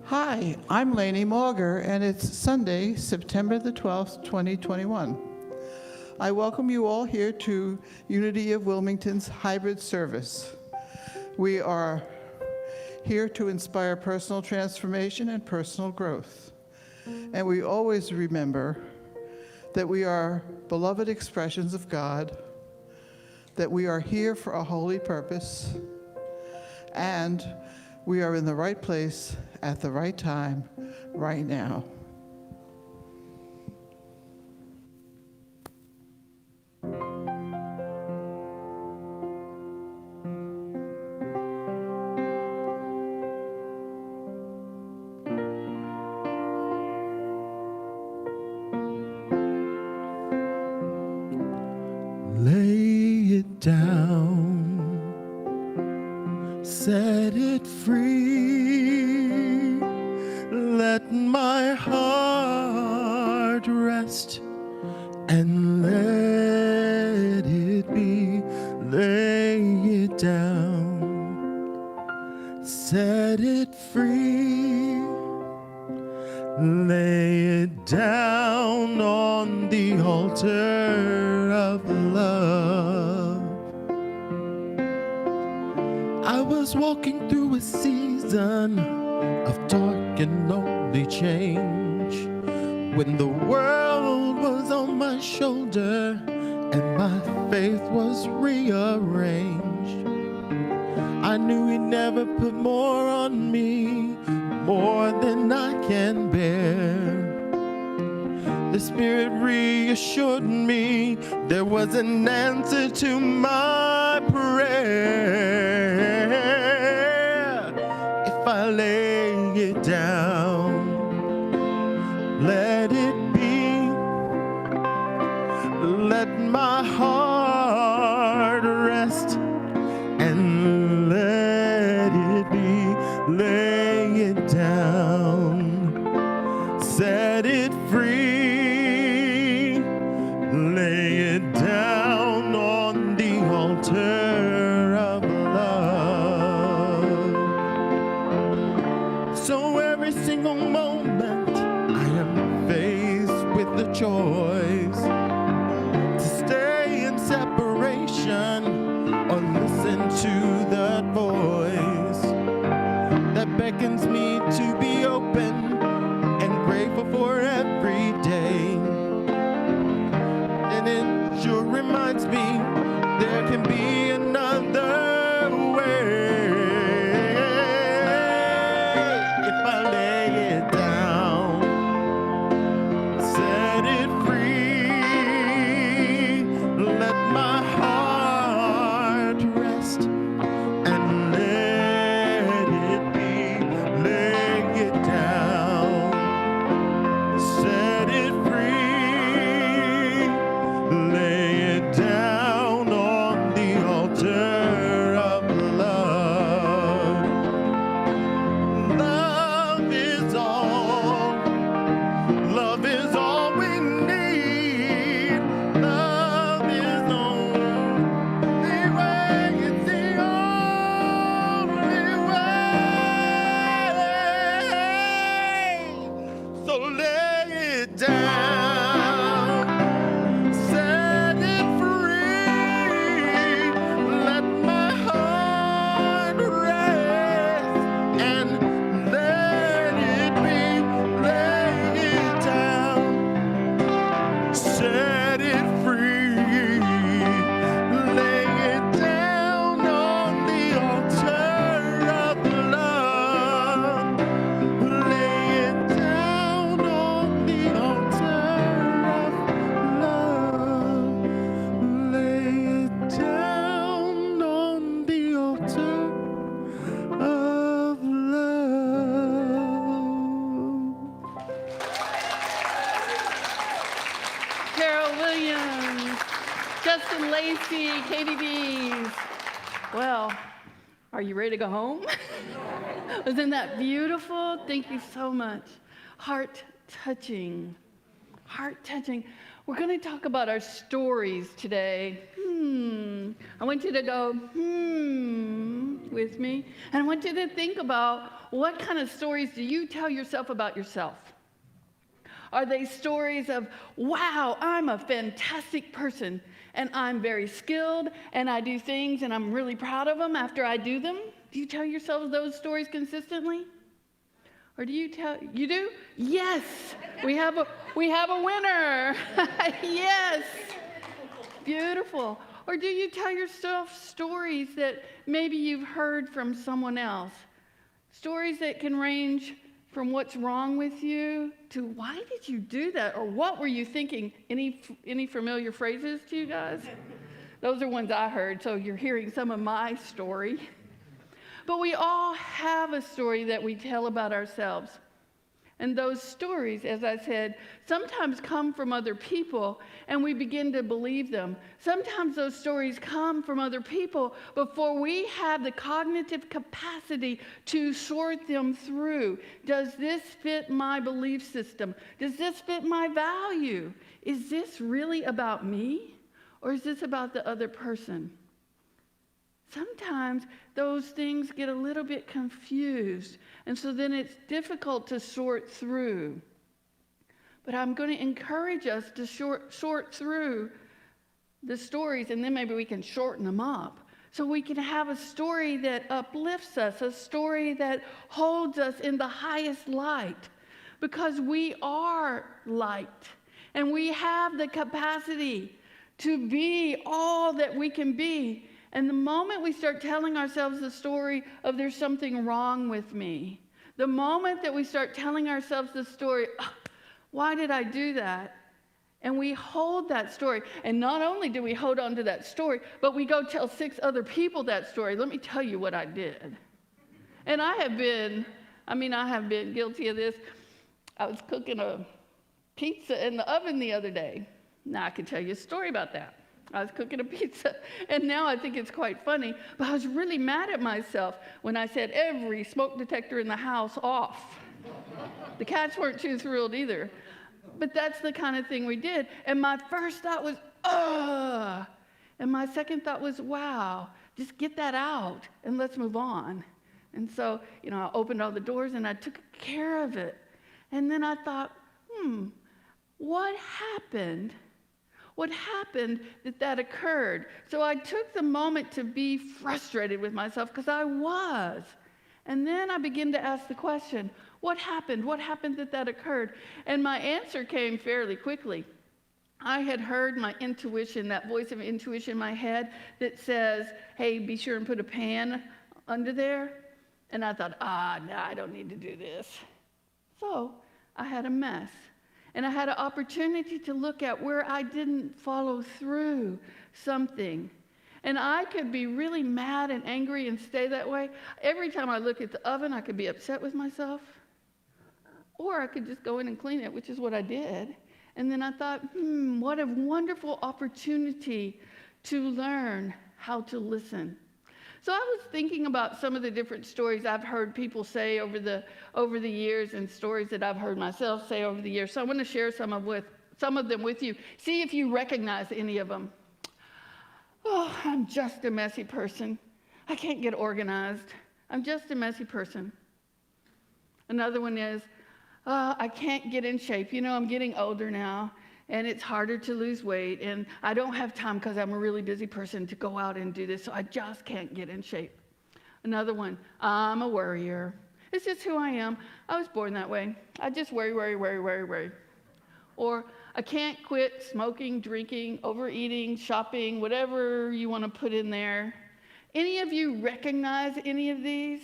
Hi, I'm Lainey Mauger, and it's Sunday, September the 12th, 2021. I welcome you all here to Unity of Wilmington's hybrid service. We are here to inspire personal transformation and personal growth. And we always remember that we are beloved expressions of God, that we are here for a holy purpose, and we are in the right place at the right time, right now. Lay it down, set it free, let my heart rest and let it be. Lay it down, set it free, lay it down on the altar of love. I was walking through a season of dark and lonely change, when the world was on my shoulder and my faith was rearranged. I knew He'd never put more on me, more than I can bear. The Spirit reassured me there was an answer to my prayer. If I lay it down, let it be, let my heart rest and let it be. Lay it down, set it free, lay it down on the altar of love. So every single moment I am faced with the choice to stay in separation or listen to that voice that beckons me to be open and grateful for every day. And it sure reminds me there can be another way. If I lay it down, set it free, let my heart rest and let it be. Lay it down, set it free, lay it down on the altar of love. Love is all we need. Love is the only way, it's the only way. So lay it down, set it free, let my heart rest and let it be. Lay it down, set it free, lay it down on the altar of love. Lay it down on the altar of love. Lay it down on the altar of love. Carol Williams, Justin Lacey, KBBs. Well, are you ready to go home? Wasn't that beautiful? Thank you so much. Heart-touching. Heart-touching. We're going to talk about our stories today. I want you to go, with me. And I want you to think about what kind of stories do you tell yourself about yourself? Are they stories of, wow, I'm a fantastic person, and I'm very skilled, and I do things, and I'm really proud of them after I do them? Do you tell yourselves those stories consistently? Or do you do? Yes, we have a winner. Yes, beautiful. Or do you tell yourself stories that maybe you've heard from someone else? Stories that can range from what's wrong with you to why did you do that, or what were you thinking? Any familiar phrases to you guys? Those are ones I heard, so you're hearing some of my story. But we all have a story that we tell about ourselves. And those stories, as I said, sometimes come from other people and we begin to believe them. Sometimes those stories come from other people before we have the cognitive capacity to sort them through. Does this fit my belief system? Does this fit my value? Is this really about me, or is this about the other person? Sometimes those things get a little bit confused, and so then it's difficult to sort through. But I'm going to encourage us to sort through the stories, and then maybe we can shorten them up, so we can have a story that uplifts us, a story that holds us in the highest light, because we are light, and we have the capacity to be all that we can be. And the moment we start telling ourselves the story of there's something wrong with me, the moment that we start telling ourselves the story, oh, why did I do that? And we hold that story. And not only do we hold on to that story, but we go tell 6 other people that story. Let me tell you what I did. And I have been guilty of this. I was cooking a pizza in the oven the other day. Now I can tell you a story about that. I was cooking a pizza, and now I think it's quite funny, but I was really mad at myself when I said every smoke detector in the house off. The cats weren't too thrilled either. But that's the kind of thing we did. And my first thought was, ugh. And my second thought was, wow, just get that out and let's move on. And so, I opened all the doors and I took care of it. And then I thought, what happened? What happened that occurred? So I took the moment to be frustrated with myself, because I was. And then I began to ask the question, what happened? What happened that occurred? And my answer came fairly quickly. I had heard my intuition, that voice of intuition in my head that says, hey, be sure and put a pan under there. And I thought, no, I don't need to do this. So I had a mess. And I had an opportunity to look at where I didn't follow through something. And I could be really mad and angry and stay that way. Every time I look at the oven, I could be upset with myself. Or I could just go in and clean it, which is what I did. And then I thought, what a wonderful opportunity to learn how to listen. So I was thinking about some of the different stories I've heard people say over the years, and stories that I've heard myself say over the years. So I want to share some of them with you. See if you recognize any of them. Oh, I'm just a messy person. I can't get organized. I'm just a messy person. Another one is, I can't get in shape. I'm getting older now, and it's harder to lose weight, and I don't have time because I'm a really busy person to go out and do this, so I just can't get in shape. Another one, I'm a worrier. It's just who I am. I was born that way. I just worry. Or I can't quit smoking, drinking, overeating, shopping, whatever you want to put in there. Any of you recognize any of these?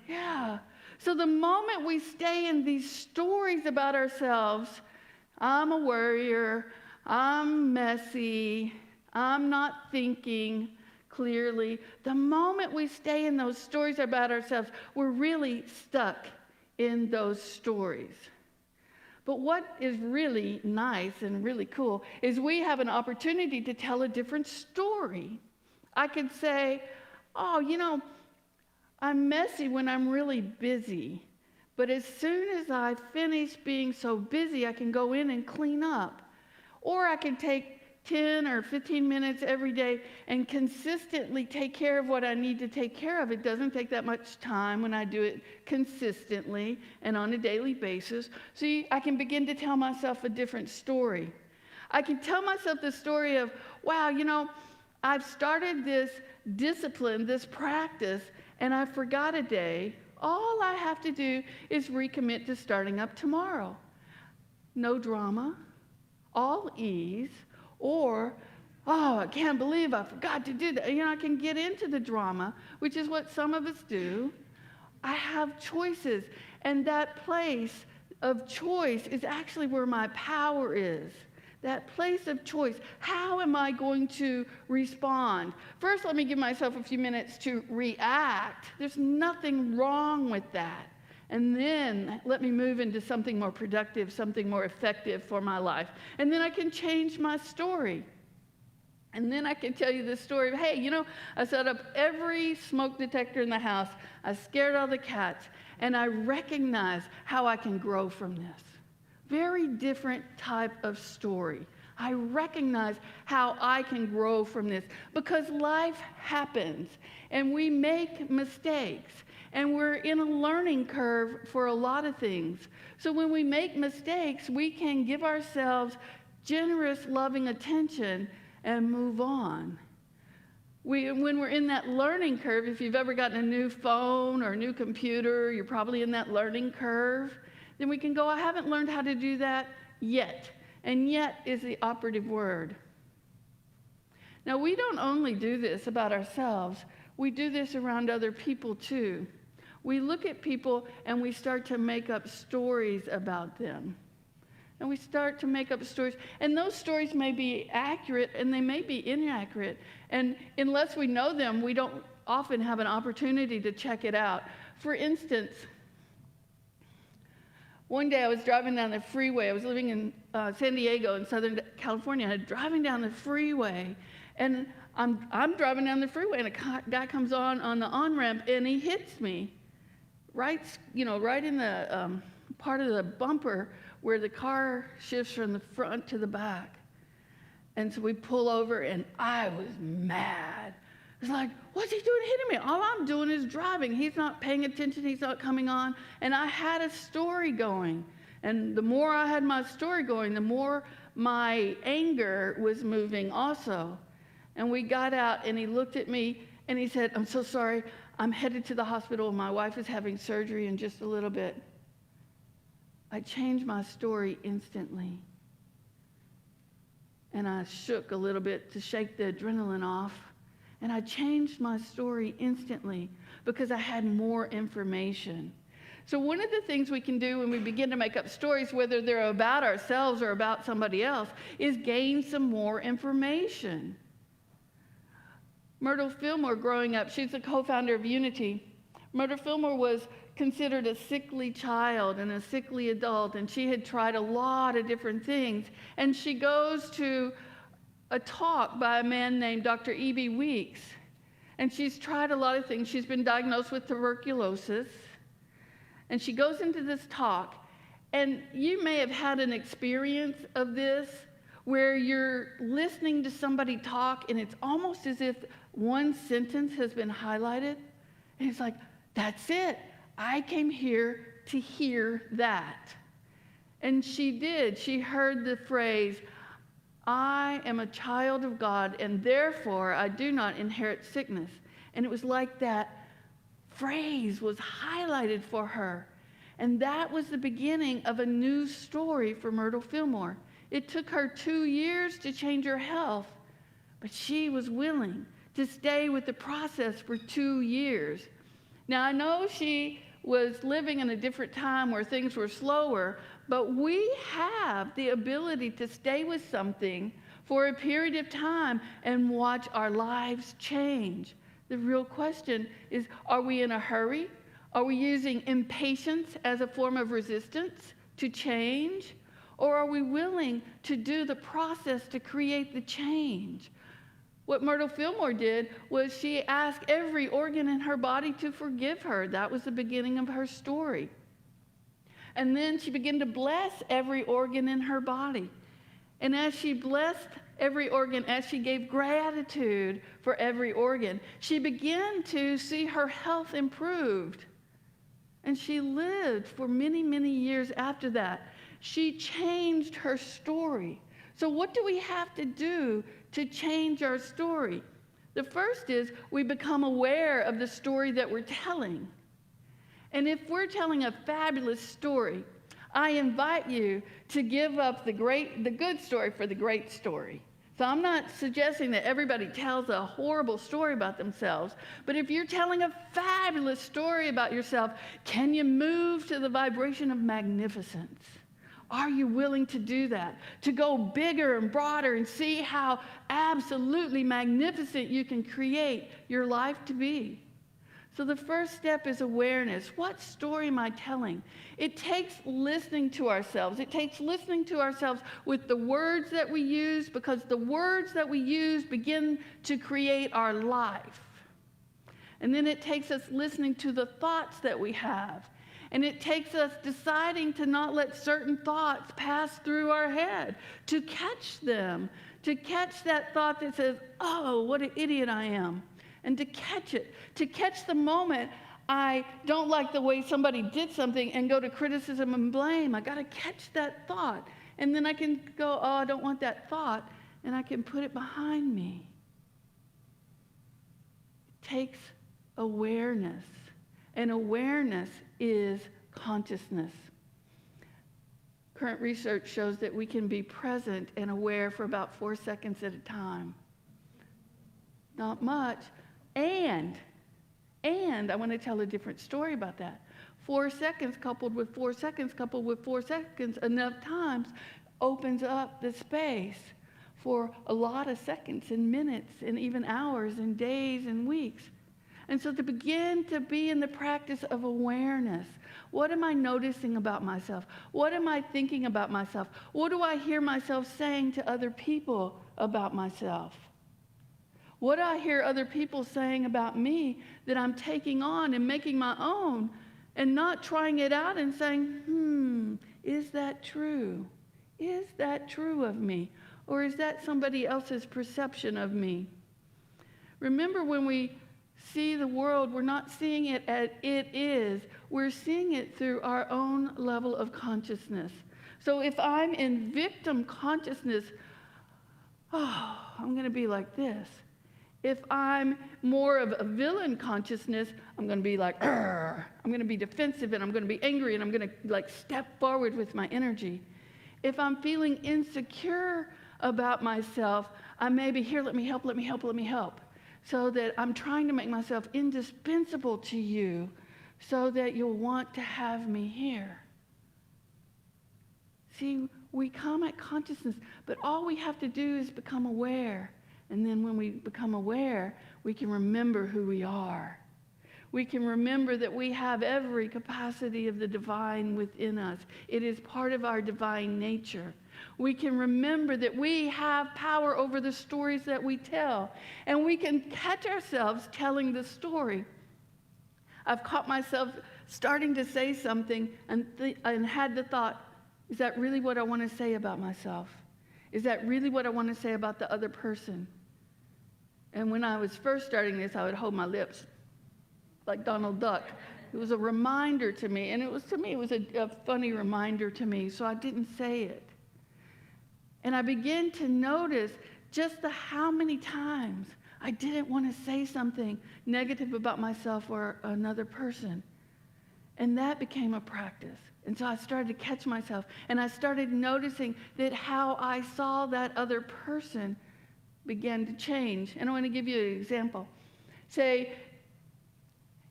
Yeah. So the moment we stay in these stories about ourselves, I'm a worrier, I'm messy, I'm not thinking clearly. The moment we stay in those stories about ourselves, we're really stuck in those stories. But what is really nice and really cool is we have an opportunity to tell a different story. I could say, I'm messy when I'm really busy. But as soon as I finish being so busy, I can go in and clean up. Or I can take 10 or 15 minutes every day and consistently take care of what I need to take care of. It doesn't take that much time when I do it consistently and on a daily basis. See, I can begin to tell myself a different story. I can tell myself the story of, wow, I've started this discipline, this practice, and I forgot a day. All I have to do is recommit to starting up tomorrow. No drama, all ease. Or, oh, I can't believe I forgot to do that. I can get into the drama, which is what some of us do. I have choices, and that place of choice is actually where my power is. That place of choice. How am I going to respond? First, let me give myself a few minutes to react. There's nothing wrong with that. And then let me move into something more productive, something more effective for my life. And then I can change my story. And then I can tell you the story of, hey, I set up every smoke detector in the house. I scared all the cats. And I recognize how I can grow from this. Very different type of story. I recognize how I can grow from this because life happens and we make mistakes. And we're in a learning curve for a lot of things. So when we make mistakes, we can give ourselves generous, loving attention and move on. When we're in that learning curve, if you've ever gotten a new phone or a new computer, you're probably in that learning curve, then we can go, I haven't learned how to do that yet. And yet is the operative word. Now, we don't only do this about ourselves, we do this around other people too. We look at people and we start to make up stories about them. And we start to make up stories. And those stories may be accurate and they may be inaccurate. And unless we know them, we don't often have an opportunity to check it out. For instance, one day I was driving down the freeway. I was living in San Diego in Southern California. And driving down the freeway, and I'm driving down the freeway, and a guy comes on the on-ramp, and he hits me right in the part of the bumper where the car shifts from the front to the back. And so we pull over, and I was mad. It's like, what's he doing hitting me? All I'm doing is driving. He's not paying attention. He's not coming on. And I had a story going. And the more I had my story going, the more my anger was moving also. And we got out, and he looked at me, and he said, I'm so sorry. I'm headed to the hospital. My wife is having surgery in just a little bit. I changed my story instantly. And I shook a little bit to shake the adrenaline off. And I changed my story instantly because I had more information. So one of the things we can do when we begin to make up stories, whether they're about ourselves or about somebody else, is gain some more information. Myrtle Fillmore, growing up, she's the co-founder of Unity. Myrtle Fillmore was considered a sickly child and a sickly adult, and she had tried a lot of different things. And she goes to a talk by a man named Dr. E.B. Weeks. And she's tried a lot of things. She's been diagnosed with tuberculosis. And she goes into this talk, and you may have had an experience of this where you're listening to somebody talk, and it's almost as if one sentence has been highlighted. And it's like, that's it. I came here to hear that. And she did. She heard the phrase, I am a child of God, and therefore I do not inherit sickness. And it was like that phrase was highlighted for her. And that was the beginning of a new story for Myrtle Fillmore. It took her 2 years to change her health, but she was willing to stay with the process for 2 years. Now, I know she was living in a different time where things were slower, but we have the ability to stay with something for a period of time and watch our lives change. The real question is, are we in a hurry? Are we using impatience as a form of resistance to change? Or are we willing to do the process to create the change? What Myrtle Fillmore did was she asked every organ in her body to forgive her. That was the beginning of her story. And then she began to bless every organ in her body. And as she blessed every organ, as she gave gratitude for every organ, she began to see her health improved. And she lived for many, many years after that. She changed her story. So what do we have to do to change our story? The first is we become aware of the story that we're telling. And if we're telling a fabulous story, I invite you to give up the good story for the great story. So I'm not suggesting that everybody tells a horrible story about themselves, but if you're telling a fabulous story about yourself, can you move to the vibration of magnificence? Are you willing to do that? To go bigger and broader and see how absolutely magnificent you can create your life to be? So the first step is awareness. What story am I telling? It takes listening to ourselves. It takes listening to ourselves with the words that we use, because the words that we use begin to create our life. And then it takes us listening to the thoughts that we have. And it takes us deciding to not let certain thoughts pass through our head, to catch them, to catch that thought that says, oh, what an idiot I am. And to catch it, to catch the moment I don't like the way somebody did something and go to criticism and blame. I got to catch that thought. And then I can go, oh, I don't want that thought, and I can put it behind me. It takes awareness. And awareness is consciousness. Current research shows that we can be present and aware for about 4 seconds at a time. Not much. And I want to tell a different story about that. 4 seconds coupled with 4 seconds coupled with 4 seconds enough times opens up the space for a lot of seconds and minutes and even hours and days and weeks. And so to begin to be in the practice of awareness, what am I noticing about myself? What am I thinking about myself? What do I hear myself saying to other people about myself? What do I hear other people saying about me that I'm taking on and making my own and not trying it out and saying, is that true? Is that true of me? Or is that somebody else's perception of me? Remember, when we see the world, we're not seeing it as it is. We're seeing it through our own level of consciousness. So if I'm in victim consciousness, I'm going to be like this. If I'm more of a villain consciousness, I'm going to be like, I'm going to be defensive, and I'm going to be angry, and I'm going to step forward with my energy. If I'm feeling insecure about myself, I may be here, let me help. So that I'm trying to make myself indispensable to you so that you'll want to have me here. See, we come at consciousness, but all we have to do is become aware. And then when we become aware, we can remember who we are. We can remember that we have every capacity of the divine within us. It is part of our divine nature. We can remember that we have power over the stories that we tell. And we can catch ourselves telling the story. I've caught myself starting to say something and had the thought, is that really what I want to say about myself? Is that really what I want to say about the other person? And when I was first starting this, I would hold my lips like Donald Duck. It was a reminder to me, and it was a funny reminder to me, so I didn't say it. And I began to notice just how many times I didn't want to say something negative about myself or another person. And that became a practice. And so I started to catch myself, and I started noticing that how I saw that other person began to change. And I want to give you an example. Say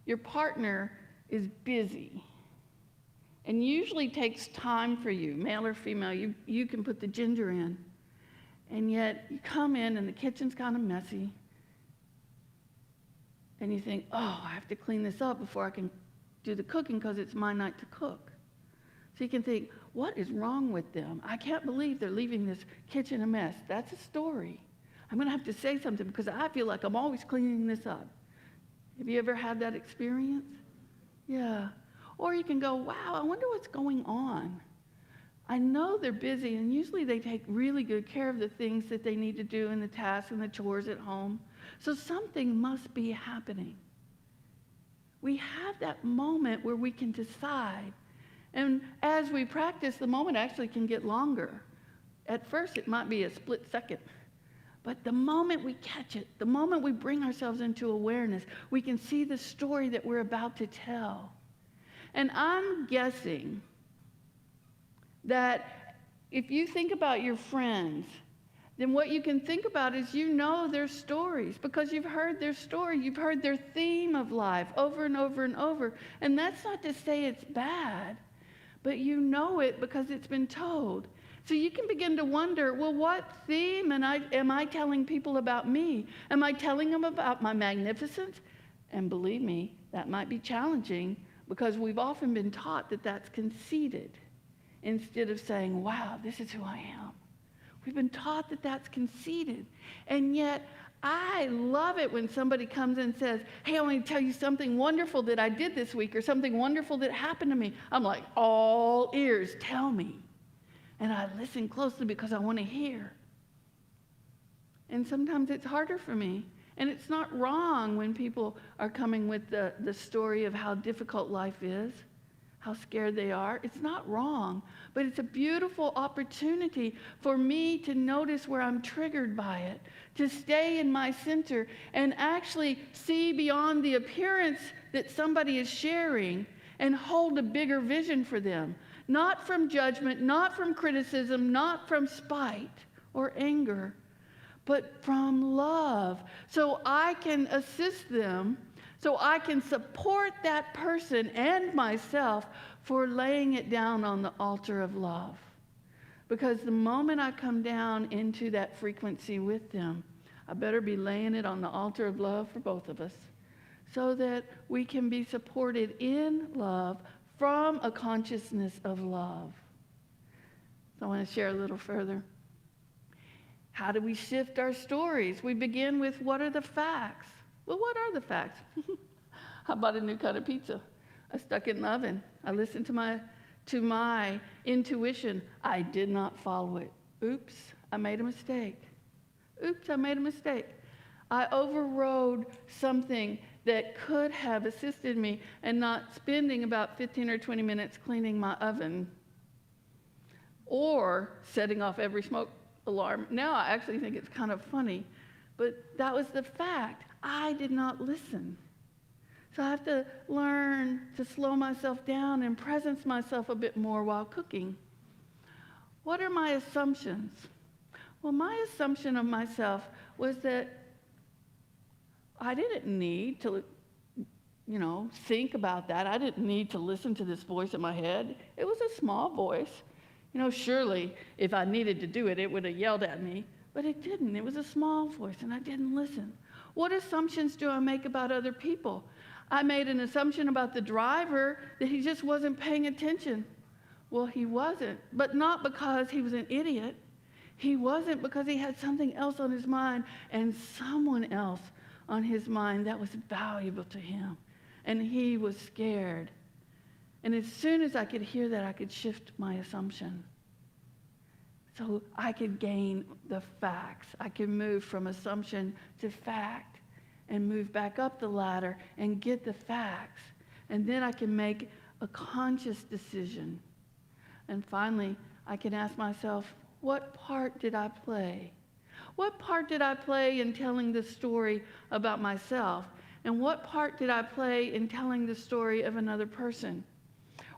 your partner is busy and usually takes time for you, male or female. You can put the gender in. And yet you come in and the kitchen's kind of messy. And you think, I have to clean this up before I can do the cooking because it's my night to cook. So you can think, what is wrong with them? I can't believe they're leaving this kitchen a mess. That's a story. I'm going to have to say something because I feel like I'm always cleaning this up. Have you ever had that experience? Yeah. Or you can go, wow, I wonder what's going on. I know they're busy, and usually they take really good care of the things that they need to do and the tasks and the chores at home. So something must be happening. We have that moment where we can decide. And as we practice, the moment actually can get longer. At first, it might be a split second. But the moment we catch it, the moment we bring ourselves into awareness, we can see the story that we're about to tell. And I'm guessing that if you think about your friends, then what you can think about is you know their stories because you've heard their story. You've heard their theme of life over and over and over. And that's not to say it's bad, but you know it because it's been told. So you can begin to wonder, well, what theme am I telling people about me? Am I telling them about my magnificence? And believe me, that might be challenging because we've often been taught that that's conceited instead of saying, wow, this is who I am. We've been taught that that's conceited. And yet, I love it when somebody comes and says, hey, I want to tell you something wonderful that I did this week or something wonderful that happened to me. I'm like, all ears, tell me. And I listen closely because I want to hear. And sometimes it's harder for me. And it's not wrong when people are coming with the story of how difficult life is, how scared they are. It's not wrong, but it's a beautiful opportunity for me to notice where I'm triggered by it, to stay in my center and actually see beyond the appearance that somebody is sharing and hold a bigger vision for them. Not from judgment, not from criticism, not from spite or anger, but from love. So I can assist them, so I can support that person and myself for laying it down on the altar of love. Because the moment I come down into that frequency with them, I better be laying it on the altar of love for both of us so that we can be supported in love from a consciousness of love. So I want to share a little further. How do we shift our stories? We begin with, what are the facts? Well, what are the facts? How about a new kind of pizza? I stuck it in the oven. I listened to my intuition. I did not follow it. Oops, I made a mistake. Oops, I made a mistake. I overrode something that could have assisted me and not spending about 15 or 20 minutes cleaning my oven or setting off every smoke alarm. Now I actually think it's kind of funny, but that was the fact. I did not listen. So I have to learn to slow myself down and presence myself a bit more while cooking. What are my assumptions? Well, my assumption of myself was that I didn't need to, think about that. I didn't need to listen to this voice in my head. It was a small voice. Surely if I needed to do it, it would have yelled at me. But it didn't. It was a small voice, and I didn't listen. What assumptions do I make about other people? I made an assumption about the driver that he just wasn't paying attention. Well, he wasn't, but not because he was an idiot. He wasn't because he had something else on his mind and someone else on his mind that was valuable to him. And he was scared. And as soon as I could hear that, I could shift my assumption. So I could gain the facts. I could move from assumption to fact and move back up the ladder and get the facts. And then I can make a conscious decision. And finally, I can ask myself, what part did I play? What part did I play in telling the story about myself? And what part did I play in telling the story of another person?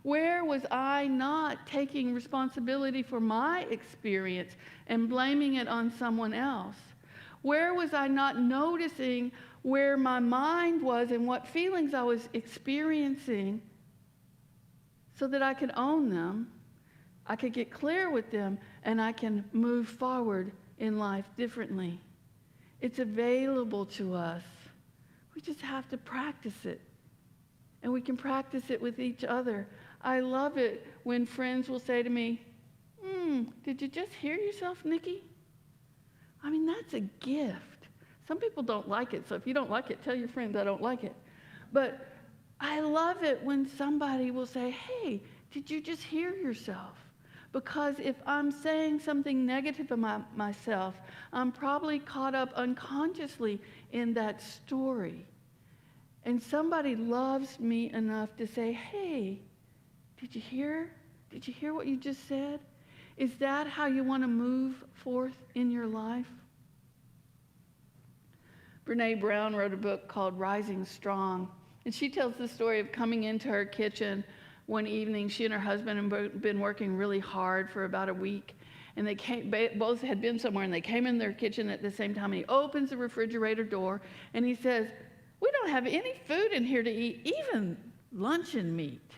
Where was I not taking responsibility for my experience and blaming it on someone else? Where was I not noticing where my mind was and what feelings I was experiencing so that I could own them, I could get clear with them, and I can move forward in life differently? It's available to us. We just have to practice it. And we can practice it with each other. I love it when friends will say to me, did you just hear yourself, Nikki? I mean, that's a gift. Some people don't like it, so if you don't like it, tell your friends I don't like it. But I love it when somebody will say, hey, did you just hear yourself? Because if I'm saying something negative about myself, I'm probably caught up unconsciously in that story. And somebody loves me enough to say, hey, did you hear? Did you hear what you just said? Is that how you want to move forth in your life? Brene Brown wrote a book called Rising Strong, and she tells the story of coming into her kitchen one evening. She and her husband had been working really hard for about a week, and they both had been somewhere, and they came in their kitchen at the same time, and he opens the refrigerator door, and he says, we don't have any food in here to eat, even luncheon meat.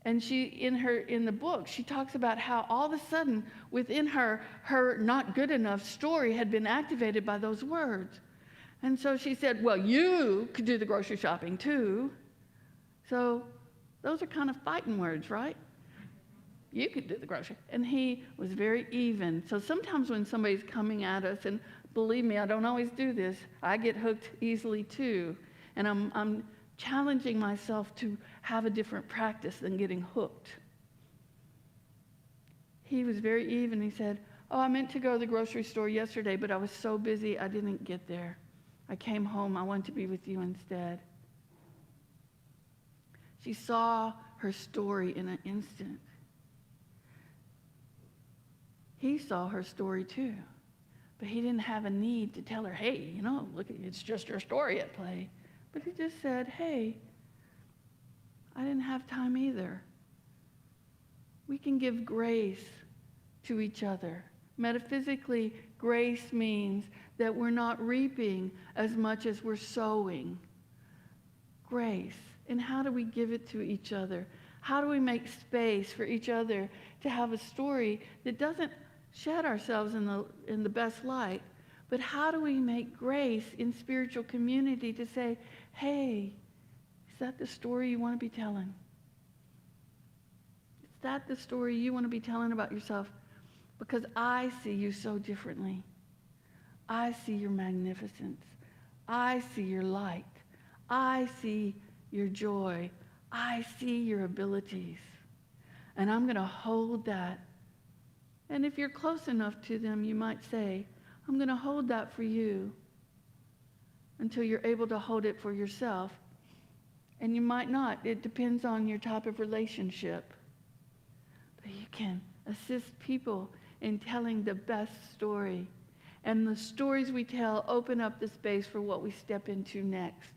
And she, in the book, she talks about how all of a sudden, within her not good enough story had been activated by those words. And so she said, well, you could do the grocery shopping too. So those are kind of fighting words, right? You could do the grocery. And he was very even. So sometimes when somebody's coming at us, and believe me, I don't always do this, I get hooked easily too. And I'm challenging myself to have a different practice than getting hooked. He was very even. He said, oh, I meant to go to the grocery store yesterday, but I was so busy I didn't get there. I came home. I wanted to be with you instead. She saw her story in an instant. He saw her story too, but he didn't have a need to tell her, hey, look, it's just your story at play. But he just said, hey, I didn't have time either. We can give grace to each other. Metaphysically, grace means that we're not reaping as much as we're sowing. Grace. And how do we give it to each other? How do we make space for each other to have a story that doesn't shed ourselves in the best light, but how do we make grace in spiritual community to say, hey, is that the story you want to be telling? Is that the story you want to be telling about yourself? Because I see you so differently. I see your magnificence. I see your light. I see your joy. I see your abilities. And I'm going to hold that. And if you're close enough to them, you might say, I'm going to hold that for you until you're able to hold it for yourself. And you might not. It depends on your type of relationship. But you can assist people in telling the best story. And the stories we tell open up the space for what we step into next.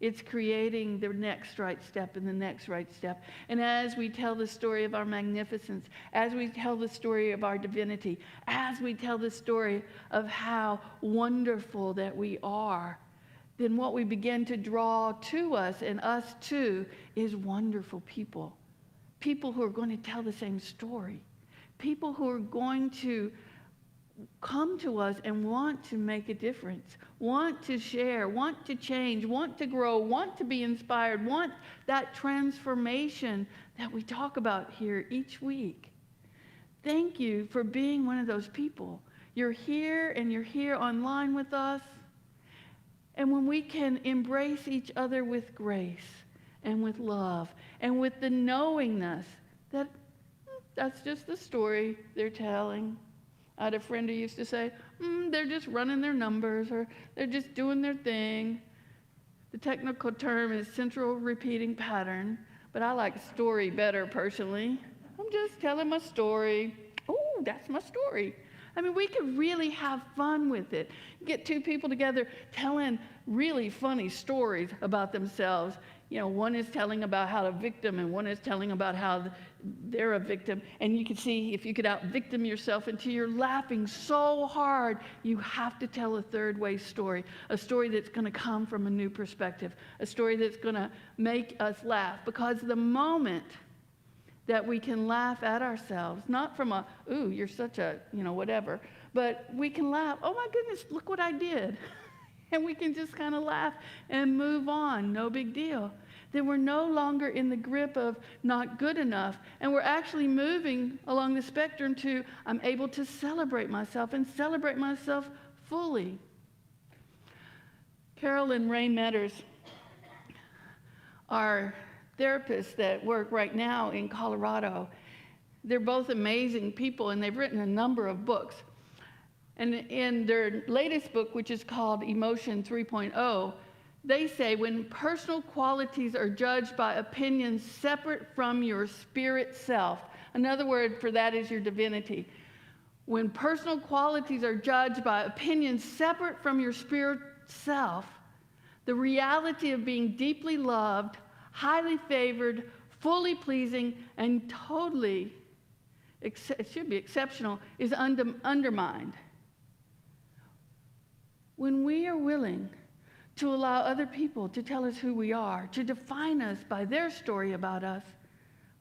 It's creating the next right step and the next right step. And as we tell the story of our magnificence, as we tell the story of our divinity, as we tell the story of how wonderful that we are, then what we begin to draw to us and us too is wonderful people. People who are going to tell the same story. People who are going to come to us and want to make a difference, want to share, want to change, want to grow, want to be inspired, want that transformation that we talk about here each week. Thank you for being one of those people. You're here and you're here online with us. And when we can embrace each other with grace and with love and with the knowingness that that's just the story they're telling. I had a friend who used to say, they're just running their numbers, or they're just doing their thing. The technical term is central repeating pattern, but I like story better personally. I'm just telling my story. Oh, that's my story. I mean, we could really have fun with it. Get two people together telling really funny stories about themselves. One is telling about how a victim, and one is telling about how they're a victim. And you can see if you could out-victim yourself until you're laughing so hard, you have to tell a third-way story, a story that's going to come from a new perspective, a story that's going to make us laugh. Because the moment that we can laugh at ourselves, not from a, ooh, you're such a, whatever, but we can laugh, oh my goodness, look what I did. And we can just kind of laugh and move on, no big deal. Then we're no longer in the grip of not good enough, and we're actually moving along the spectrum to I'm able to celebrate myself and celebrate myself fully. Carol and Ray Metters are therapists that work right now in Colorado. They're both amazing people, and they've written a number of books. And in their latest book, which is called Emotion 3.0, they say when personal qualities are judged by opinions separate from your spirit self, another word for that is your divinity. When personal qualities are judged by opinions separate from your spirit self, the reality of being deeply loved, highly favored, fully pleasing, and totally, it should be exceptional, is undermined. When we are willing to allow other people to tell us who we are, to define us by their story about us,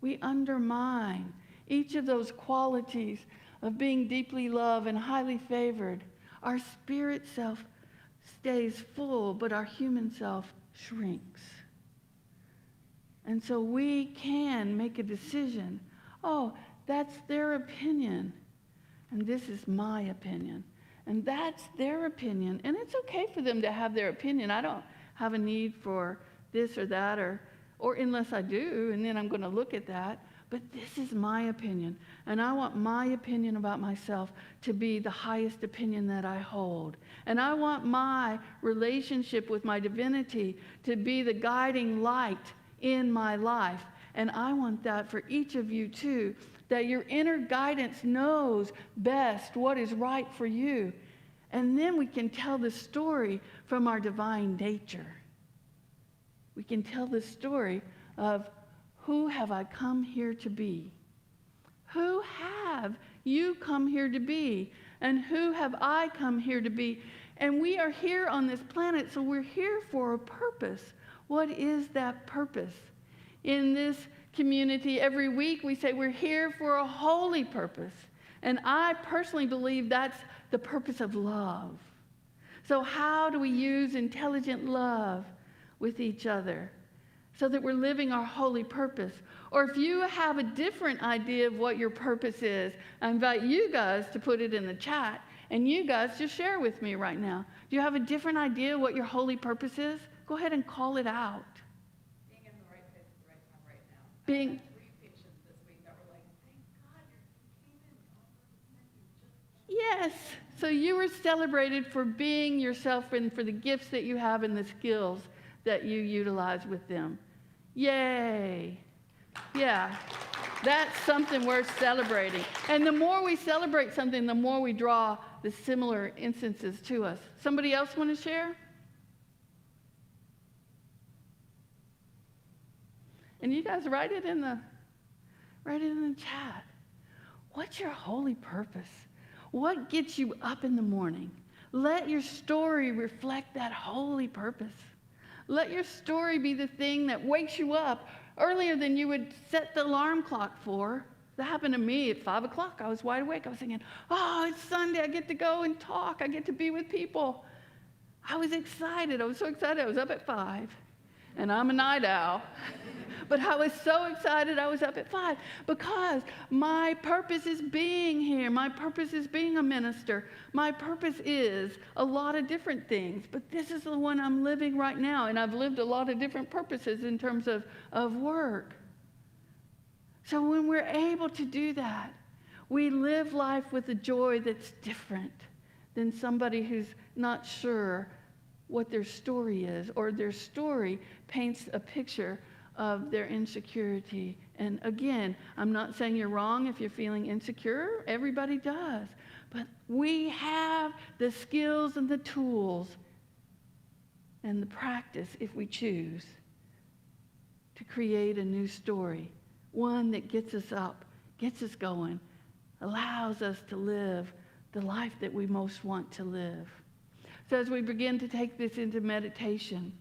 we undermine each of those qualities of being deeply loved and highly favored. Our spirit self stays full, but our human self shrinks. And so we can make a decision. Oh, that's their opinion, and this is my opinion. And that's their opinion. And it's okay for them to have their opinion. I don't have a need for this or that, or unless I do, and then I'm going to look at that. But this is my opinion. And I want my opinion about myself to be the highest opinion that I hold. And I want my relationship with my divinity to be the guiding light in my life. And I want that for each of you too, that your inner guidance knows best what is right for you. And then we can tell the story from our divine nature. We can tell the story of who have I come here to be? Who have you come here to be? And who have I come here to be? And we are here on this planet, so we're here for a purpose. What is that purpose? In this community, every week we say we're here for a holy purpose. And I personally believe that's the purpose of love. So how do we use intelligent love with each other so that we're living our holy purpose? Or if you have a different idea of what your purpose is, I invite you guys to put it in the chat, and you guys just share with me right now. Do you have a different idea of what your holy purpose is? Go ahead and call it out. Being in the right place at the right time right now. Being I had 3 patients this week that were like, thank God you came in. Yes. So you were celebrated for being yourself and for the gifts that you have and the skills that you utilize with them. Yay. Yeah. That's something worth celebrating. And the more we celebrate something, the more we draw the similar instances to us. Somebody else want to share? And you guys write it in the chat. What's your holy purpose? What gets you up in the morning? Let your story reflect that holy purpose. Let your story be the thing that wakes you up earlier than you would set the alarm clock for. That happened to me at 5 o'clock. I was wide awake. I was thinking, oh, it's Sunday. I get to go and talk. I get to be with people. I was excited. I was so excited. I was up at 5. And I'm a night owl. But I was so excited I was up at 5 because my purpose is being here. My purpose is being a minister. My purpose is a lot of different things, but this is the one I'm living right now. And I've lived a lot of different purposes in terms of work. So when we're able to do that, we live life with a joy that's different than somebody who's not sure what their story is, or their story paints a picture of their insecurity. And again, I'm not saying you're wrong if you're feeling insecure. Everybody does. But we have the skills and the tools and the practice, if we choose, to create a new story. One that gets us up, gets us going, allows us to live the life that we most want to live. So as we begin to take this into meditation,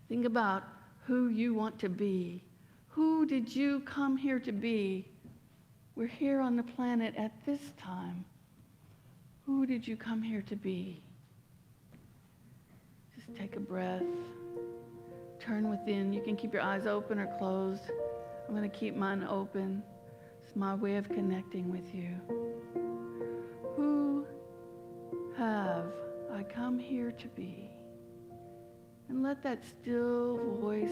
think about who you want to be. Who did you come here to be? We're here on the planet at this time. Who did you come here to be? Just take a breath. Turn within. You can keep your eyes open or closed. I'm going to keep mine open. It's my way of connecting with you. Who have I come here to be? And let that still voice,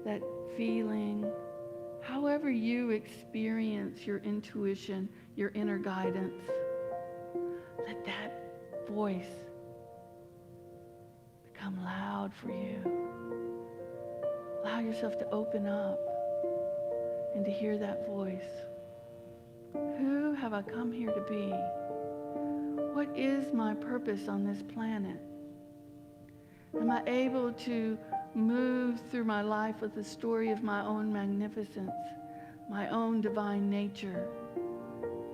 that feeling, however you experience your intuition, your inner guidance, let that voice become loud for you. Allow yourself to open up and to hear that voice. Who have I come here to be? What is my purpose on this planet? Am I able to move through my life with the story of my own magnificence, my own divine nature,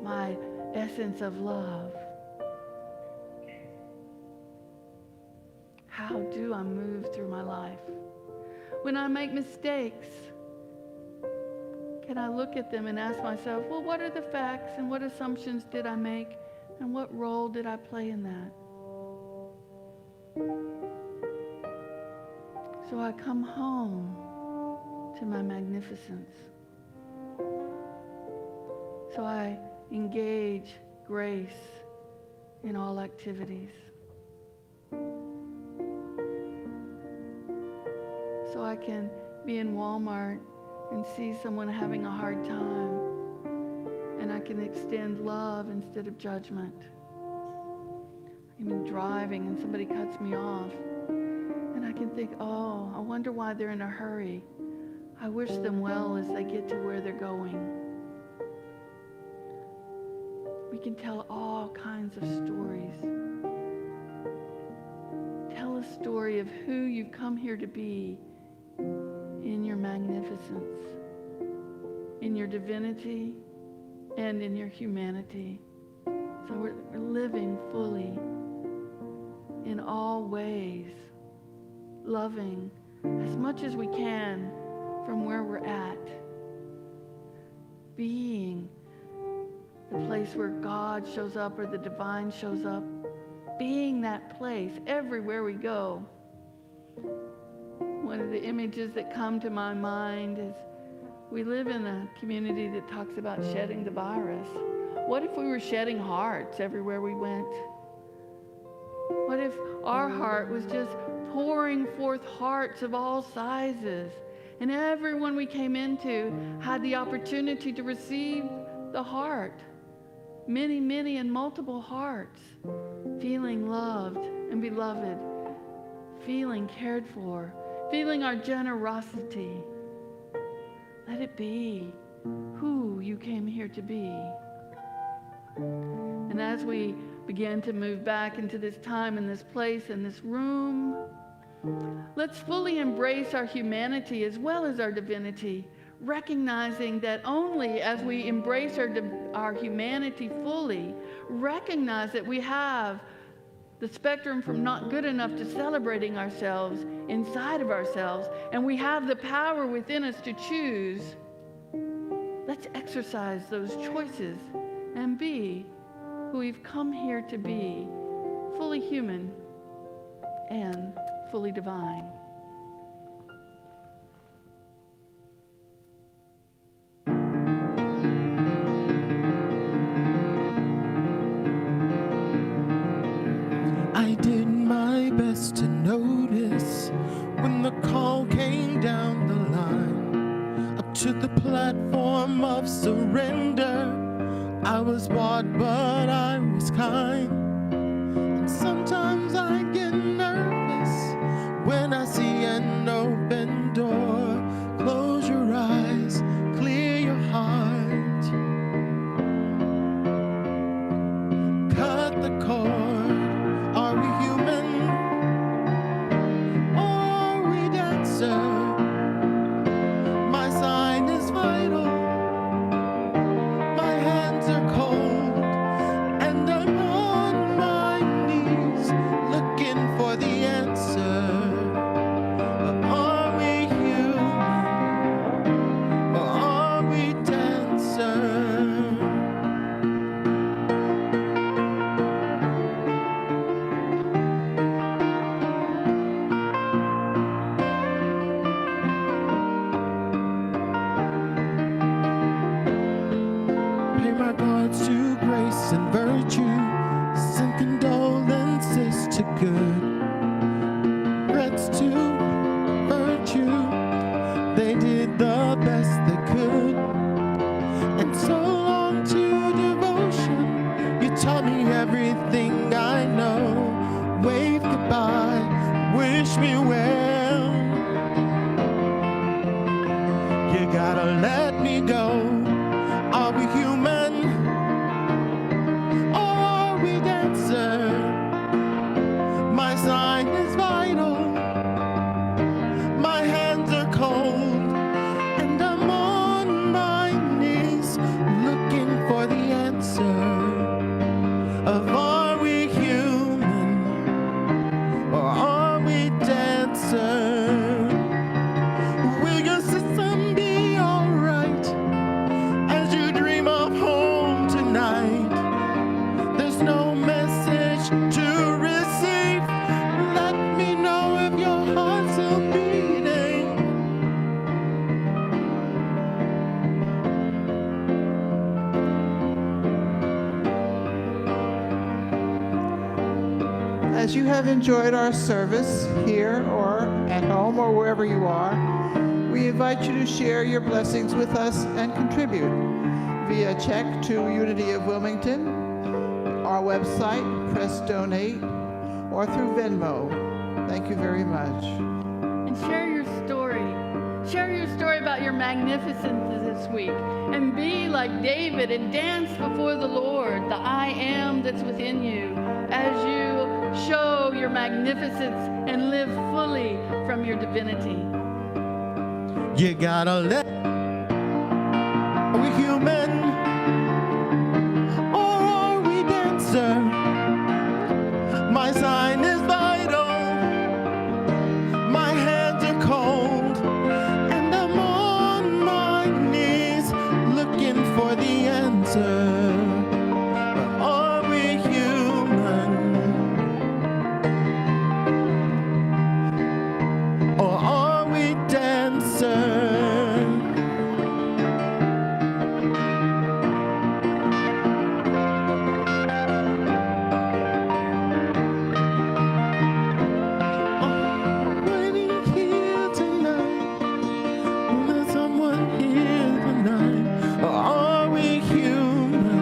my essence of love? How do I move through my life? When I make mistakes, can I look at them and ask myself, well, what are the facts and what assumptions did I make and what role did I play in that? So I come home to my magnificence. So I engage grace in all activities. So I can be in Walmart and see someone having a hard time, and I can extend love instead of judgment. I'm driving and somebody cuts me off, and I can think, oh, I wonder why they're in a hurry. I wish them well as they get to where they're going. We can tell all kinds of stories. Tell a story of who you've come here to be in your magnificence, in your divinity, and in your humanity. So we're living fully in all ways, loving as much as we can from where we're at, being the place where God shows up or the divine shows up, being that place everywhere we go. One of the images that come to my mind is we live in a community that talks about shedding the virus. What if we were shedding hearts everywhere we went? What if our heart was just pouring forth hearts of all sizes, and everyone we came into had the opportunity to receive the heart? Many, many and multiple hearts, feeling loved and beloved, feeling cared for, feeling our generosity. Let it be who you came here to be. And as we begin to move back into this time and this place and this room, let's fully embrace our humanity as well as our divinity, recognizing that only as we embrace our humanity fully, recognize that we have the spectrum from not good enough to celebrating ourselves inside of ourselves, and we have the power within us to choose. Let's exercise those choices and be who we've come here to be, fully human and fully divine. I did my best to notice when the call came down the line, up to the platform of surrender. I was bought, but I was kind. And sometimes I get nervous when I see an open door. Close your eyes, clear your heart, cut the cord. Are we human or are we dancer? My sign is vital, my hands are cold, and I'm on my knees looking for the answer. Are we human or are we dancer? Pay my regards to grace and virtue, send condolences to good, regrets to virtue. They did the best they could. well. You gotta let me go. Are we human or are we dancer? My sign is vital. My hands are cold, and I'm on my knees looking for the answer of are we human or are we dancer? Will your system be alright as you dream of home tonight? There's no message to receive. Let me know if your heart's still beating. As you have enjoyed our service here or at home or wherever you are, we invite you to share your blessings with us and contribute via check to Unity of Wilmington, our website, Press Donate, or through Venmo. Thank you very much. And share your story. Share your story about your magnificence this week. And be like David and dance before the Lord, the I am that's within you, as you show your magnificence and live fully from your divinity. You gotta let. Are we human or are we dancer? My sign is vital. My hands are cold, and I'm on my knees looking for the answer. Are we human or are we dancer? Waiting here tonight. There's someone here tonight. Are we human?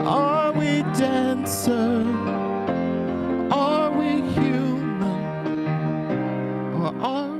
Are we dancer? Are we human? Or are